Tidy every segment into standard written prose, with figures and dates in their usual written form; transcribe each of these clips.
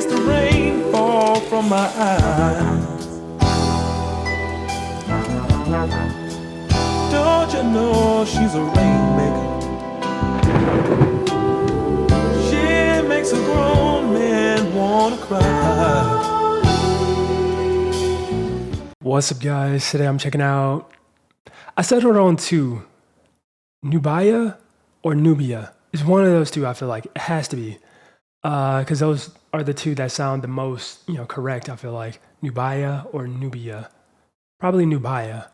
makes the rain fall from my eyes. Don't you know she's a rainmaker? She makes a grown man wanna cry. What's up, guys? Today I'm checking out. I settled on two, Nubya or Nubya. It's one of those two. I feel like it has to be, because those are the two that sound the most, correct. I feel like Nubya or Nubya. Probably Nubya,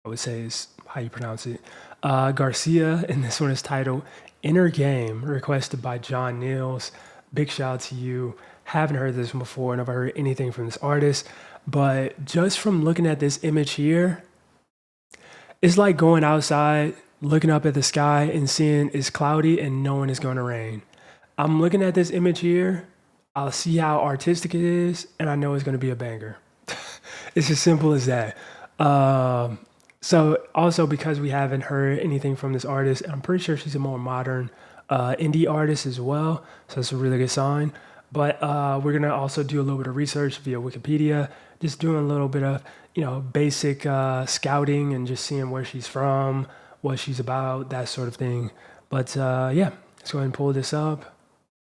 I would say is how you pronounce it. Garcia, and this one is titled Inner Game, requested by John Niels. Big shout out to you. Haven't heard this one before, never heard anything from this artist, but just from looking at this image here, it's like going outside, looking up at the sky and seeing it's cloudy and knowing it's going to rain. I'm looking at this image here, I'll see how artistic it is, and I know it's going to be a banger. It's as simple as that. So also because we haven't heard anything from this artist, I'm pretty sure she's a more modern indie artist as well, so it's a really good sign. But we're gonna also do a little bit of research via Wikipedia, just doing a little bit of basic scouting and just seeing where she's from, what she's about, that sort of thing. But yeah, let's go ahead and pull this up.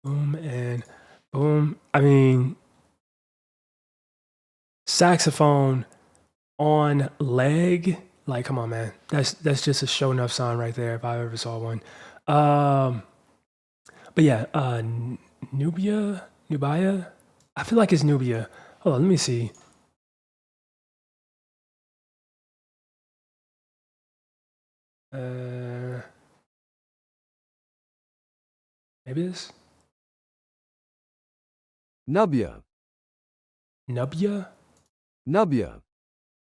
Boom and boom. I mean, saxophone on leg. Like, come on, man. That's just a show enough sign right there if I ever saw one. But yeah, Nubya. I feel like it's Nubya. Hold on, let me see. Maybe this Nubya, Nubya. Nubya,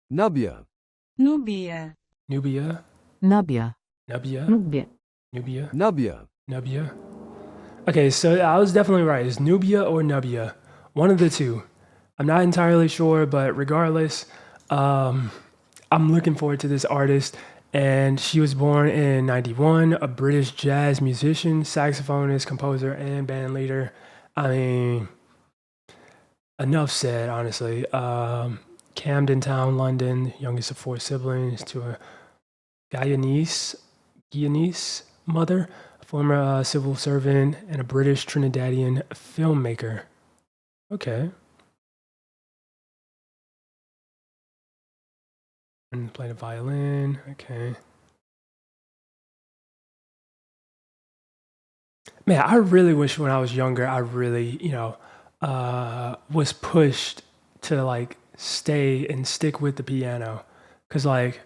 Nubya, Nubya. Nubya. Nubya. Nubya. Nubya. Nubya. Nubya. Nubya. Okay, so I was definitely right. It's Nubya or Nubya. One of the two. I'm not entirely sure, but regardless, I'm looking forward to this artist. And she was born in 91, a British jazz musician, saxophonist, composer, and band leader. I mean, enough said, honestly. Camden Town, London, youngest of four siblings to a Guyanese mother, a former civil servant, and a British Trinidadian filmmaker. Okay. And played a violin. Okay. Man, I really wish when I was younger, I really, was pushed to like stay and stick with the piano. Cause like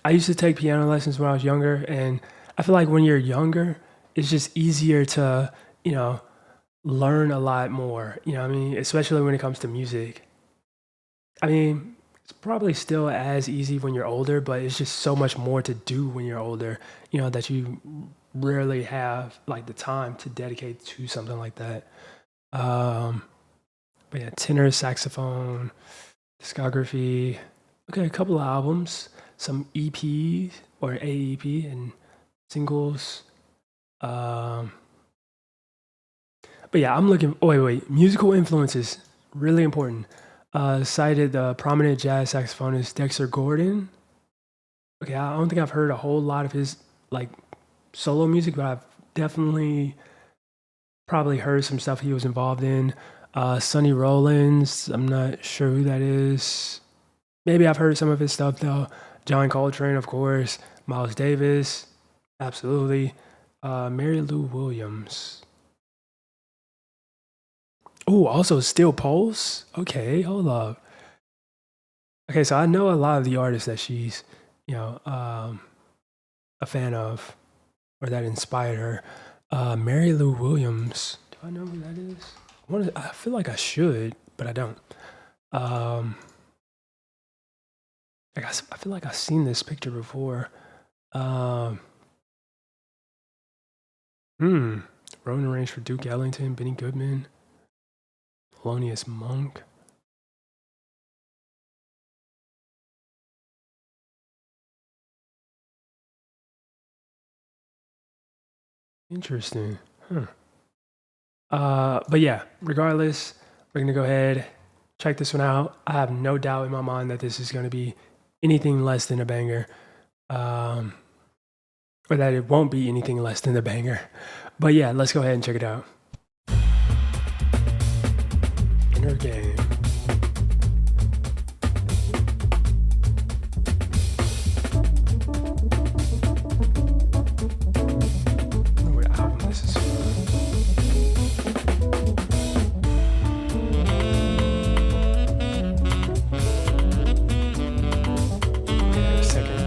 I used to take piano lessons when I was younger, and I feel like when you're younger, it's just easier to, learn a lot more. You know what I mean? Especially when it comes to music. I mean, it's probably still as easy when you're older, but it's just so much more to do when you're older, that you rarely have like the time to dedicate to something like that. But yeah, tenor, saxophone, discography. Okay, a couple of albums, some EPs or AEP and singles. But yeah, I'm looking. Oh, wait. Musical influences, really important. Cited the prominent jazz saxophonist Dexter Gordon. Okay, I don't think I've heard a whole lot of his like solo music, but I've definitely probably heard some stuff he was involved in. Sonny Rollins, I'm not sure who that is. Maybe I've heard some of his stuff though. John Coltrane, of course. Miles Davis, absolutely. Mary Lou Williams. Oh, also Steel Pulse. Okay, hold up. Okay, so I know a lot of the artists that she's, a fan of, or that inspired her. Mary Lou Williams. Do I know who that is? I feel like I should, but I don't. I feel like I've seen this picture before. Ronan arranged for Duke Ellington, Benny Goodman, Thelonious Monk. Interesting. Huh. But yeah, regardless, We're gonna go ahead, check this one out. I have no doubt in my mind that this is gonna be anything less than a banger. Or that it won't be anything less than a banger. But yeah, let's go ahead and check it out. Inner game. I don't know what album this is from. Yeah, a second.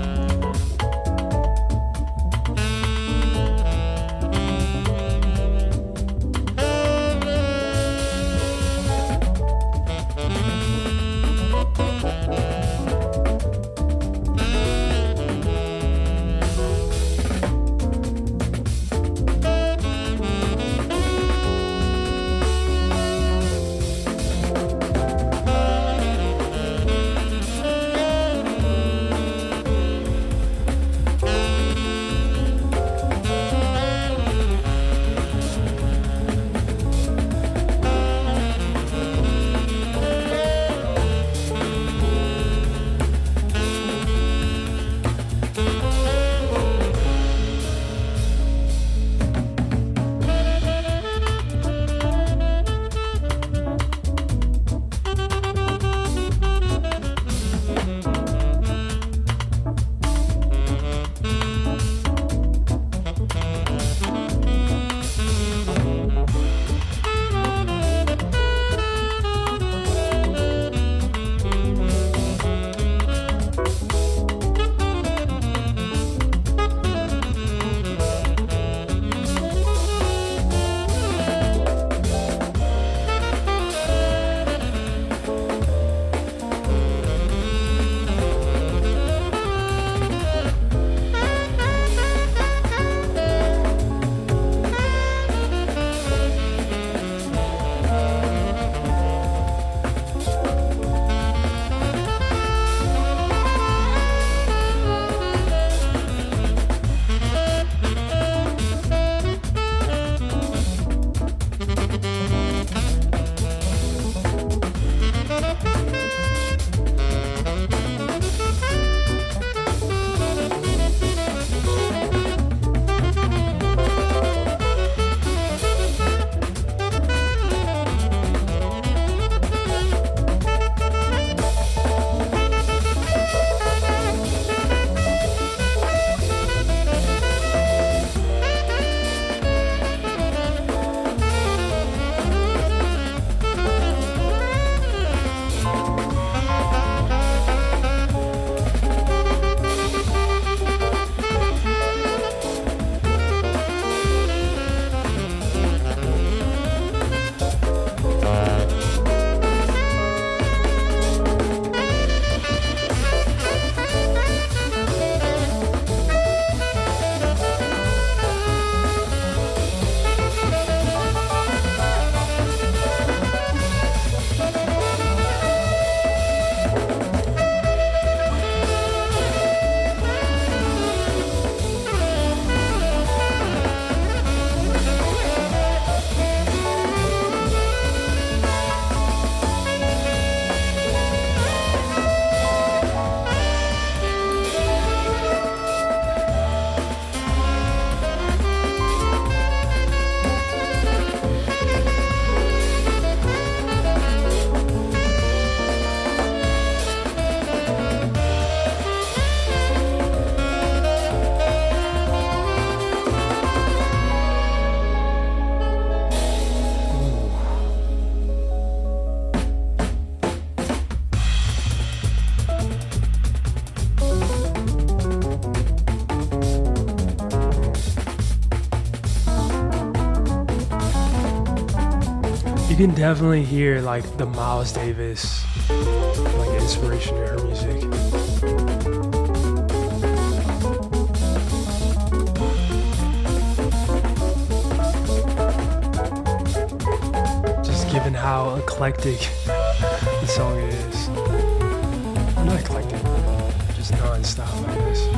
You can definitely hear like the Miles Davis like inspiration in her music. Just given how eclectic the song is. Not eclectic, just non-stop, I guess.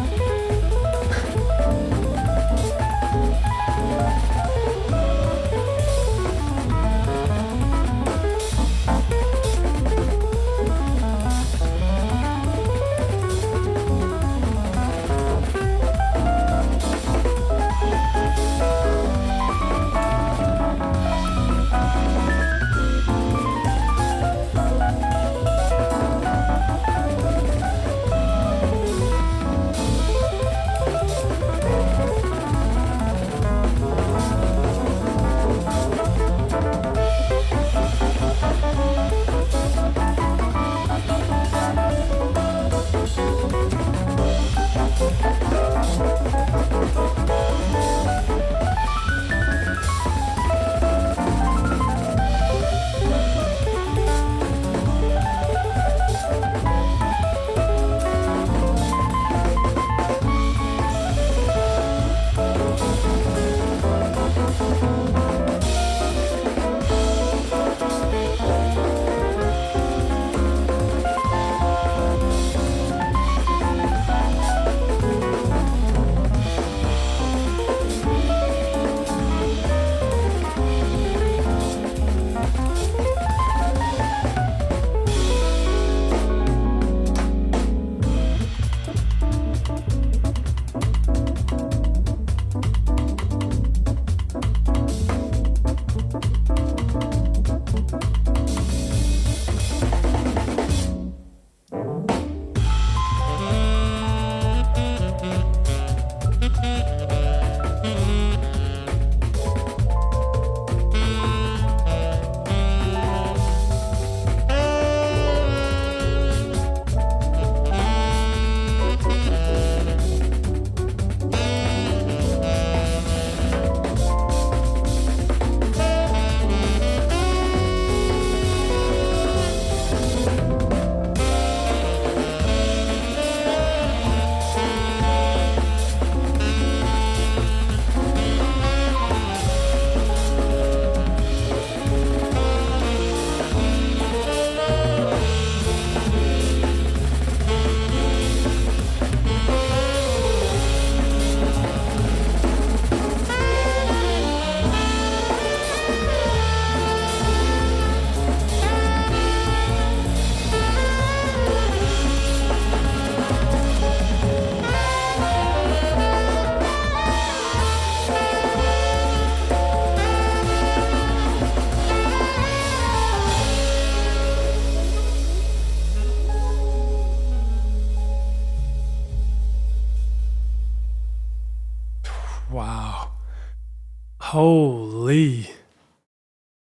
Holy.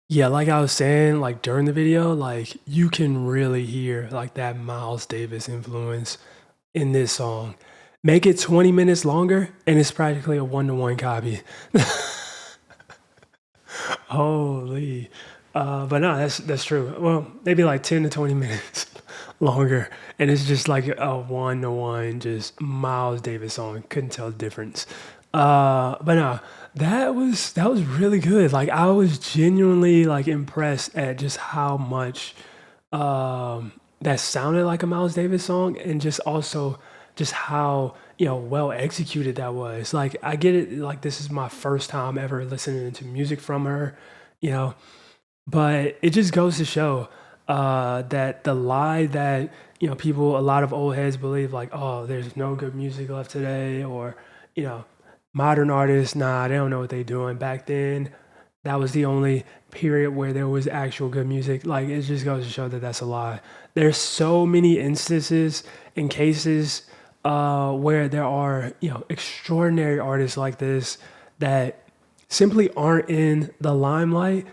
Yeah, like I was saying, like during the video, like you can really hear like that Miles Davis influence in this song. Make it 20 minutes longer, and it's practically a one-to-one copy. Holy. But no, that's true. Well, maybe like 10 to 20 minutes longer. And it's just like a one to one, just Miles Davis song. Couldn't tell the difference. But no, that was really good. Like I was genuinely like impressed at just how much that sounded like a Miles Davis song, and just also just how well executed that was. Like I get it, like this is my first time ever listening to music from her, you know, but it just goes to show that the lie that people, a lot of old heads believe, like, oh, there's no good music left today, or you know, modern artists, nah, they don't know what they're doing. Back then, that was the only period where there was actual good music. Like it just goes to show that that's a lie. There's so many instances and cases where there are extraordinary artists like this that simply aren't in the limelight,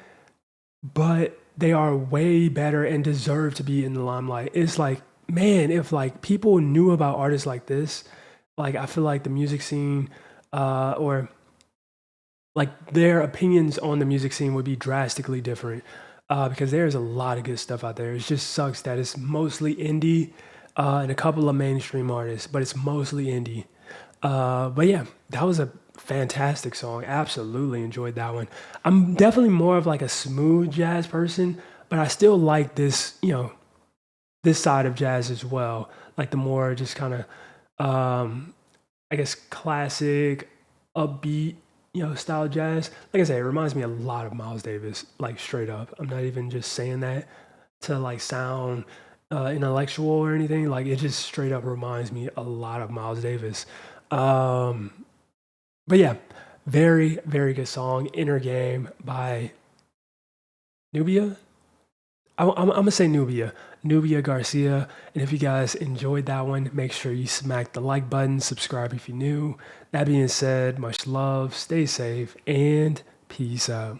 but they are way better and deserve to be in the limelight. It's like, man, if like people knew about artists like this, like I feel like the music scene, or like their opinions on the music scene would be drastically different. Because there's a lot of good stuff out there. It just sucks that it's mostly indie, and a couple of mainstream artists, but it's mostly indie. But yeah, that was a fantastic song. Absolutely enjoyed that one. I'm definitely more of like a smooth jazz person, but I still like this, this side of jazz as well. Like the more just kind of, I guess, classic, upbeat, style jazz. Like I said, it reminds me a lot of Miles Davis, like straight up. I'm not even just saying that to like sound intellectual or anything. Like it just straight up reminds me a lot of Miles Davis. But yeah, very, very good song. Inner Game by Nubya. I'm gonna say Nubya Garcia. And if you guys enjoyed that one, make sure you smack the like button, subscribe if you're new. That being said, much love, stay safe, and peace out.